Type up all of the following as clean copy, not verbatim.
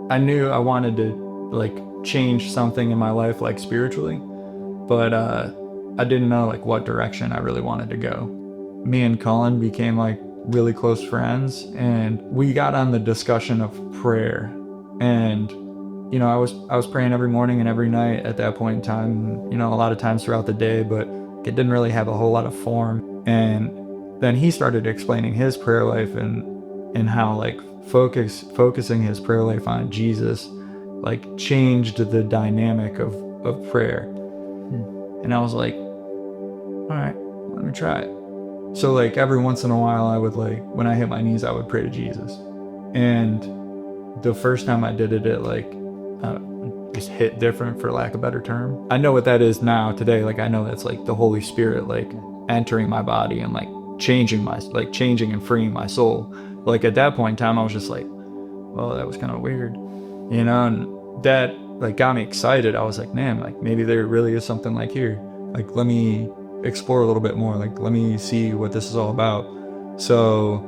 I knew I wanted to like change something in my life, like spiritually, but I didn't know like what direction I really wanted to go. Me and Cullen became like really close friends, and we got on the discussion of prayer. And I was praying every morning and every night at that point in time, a lot of times throughout the day, but it didn't really have a whole lot of form. And then he started explaining his prayer life and how like focusing his prayer life on Jesus like changed the dynamic of prayer. And I was like, all right, let me try it. So like every once in a while I would like when I hit my knees I would pray to Jesus. And the first time I did it, it like just hit different, for lack of a better term. I know what that is now today. Like I know that's like the Holy Spirit like entering my body and like changing and freeing my soul. Like at that point in time I was just like, well, that was kind of weird, and that like got me excited. I was like, man, like maybe there really is something like here. Like let me explore a little bit more. Like let me see what this is all about. So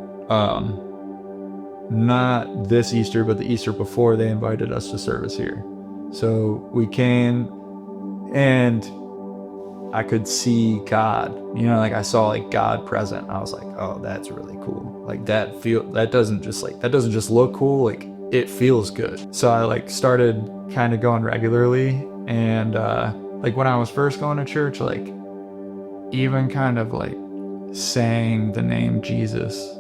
not this Easter, but the Easter before, they invited us to service here. So we came and I could see God, like I saw like God present. I was like, oh, that's really cool. Like that doesn't just look cool. Like it feels good. So I like started kind of going regularly. And like when I was first going to church, like even kind of like saying the name Jesus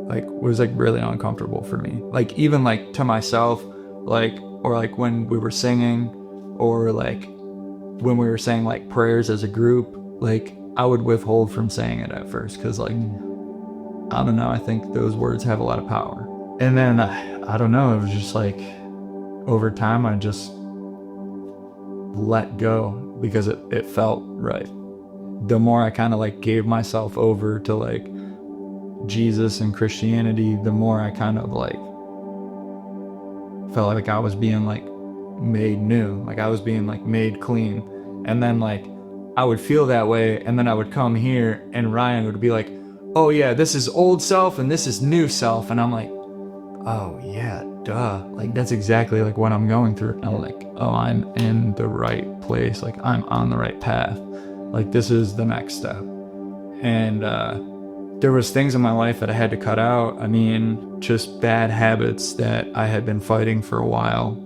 like was like really uncomfortable for me. Like even like to myself, like or like when we were singing, or like when we were saying like prayers as a group, like I would withhold from saying it at first because like I don't know, I think those words have a lot of power. And then I don't know, it was just like over time I just let go because it felt right. The more I kind of like gave myself over to like Jesus and Christianity, the more I kind of like felt like I was being like made new, like I was being like made clean. And then like I would feel that way, and then I would come here and Ryan would be like, oh yeah, this is old self and this is new self. And I'm like, oh yeah, duh, like that's exactly like what I'm going through. And I'm like, oh, I'm in the right place, like I'm on the right path, like this is the next step. And there was things in my life that I had to cut out. I mean, just bad habits that I had been fighting for a while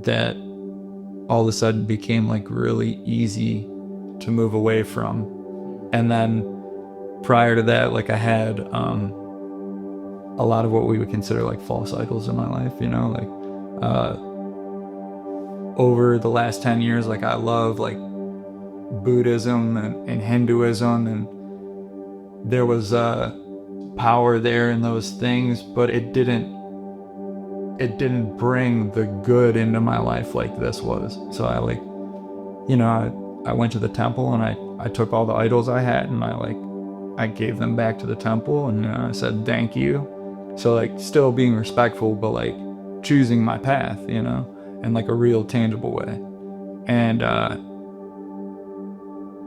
that all of a sudden became like really easy to move away from. And then prior to that, like I had a lot of what we would consider like fall cycles in my life, like over the last 10 years, like I love like Buddhism and Hinduism, and there was power there in those things, but it didn't bring the good into my life like this was. So I like, I went to the temple and I took all the idols I had and I gave them back to the temple, and I said thank you. So like still being respectful, but like choosing my path, in like a real tangible way. And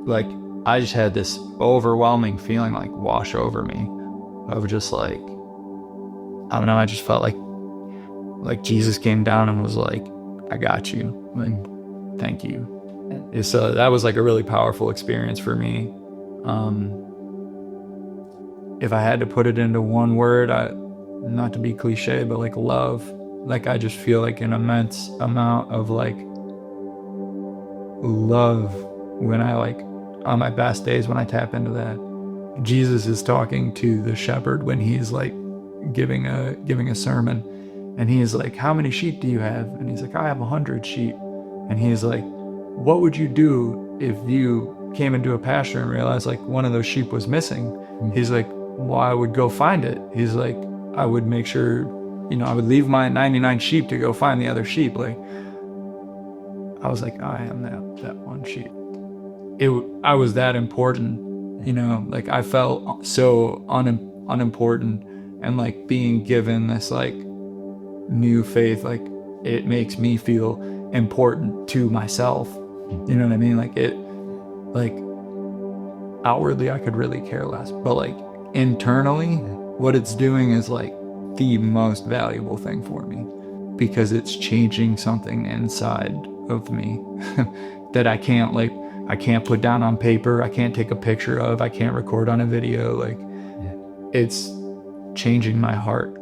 like I just had this overwhelming feeling like wash over me of just like, I don't know, I just felt like Jesus came down and was like, I got you, like thank you. And so that was like a really powerful experience for me. If I had to put it into one word, not to be cliche, but like love. Like I just feel like an immense amount of like love when I like on my best days when I tap into that. Jesus is talking to the shepherd when he's like giving a sermon, and he's like, how many sheep do you have? And he's like, I have 100 sheep. And he's like, what would you do if you came into a pasture and realized like one of those sheep was missing? He's like, well, I would go find it. He's like, I would make sure, I would leave my 99 sheep to go find the other sheep. Like I was like, I am that one sheep. I was that important, like I felt so unimportant, and like being given this like new faith, like it makes me feel important to myself. You know what I mean? Like like outwardly I could really care less, but like internally what it's doing is like the most valuable thing for me. because it's changing something inside of me that I can't put down on paper, I can't take a picture of, I can't record on a video. Like, Yeah. it's changing my heart.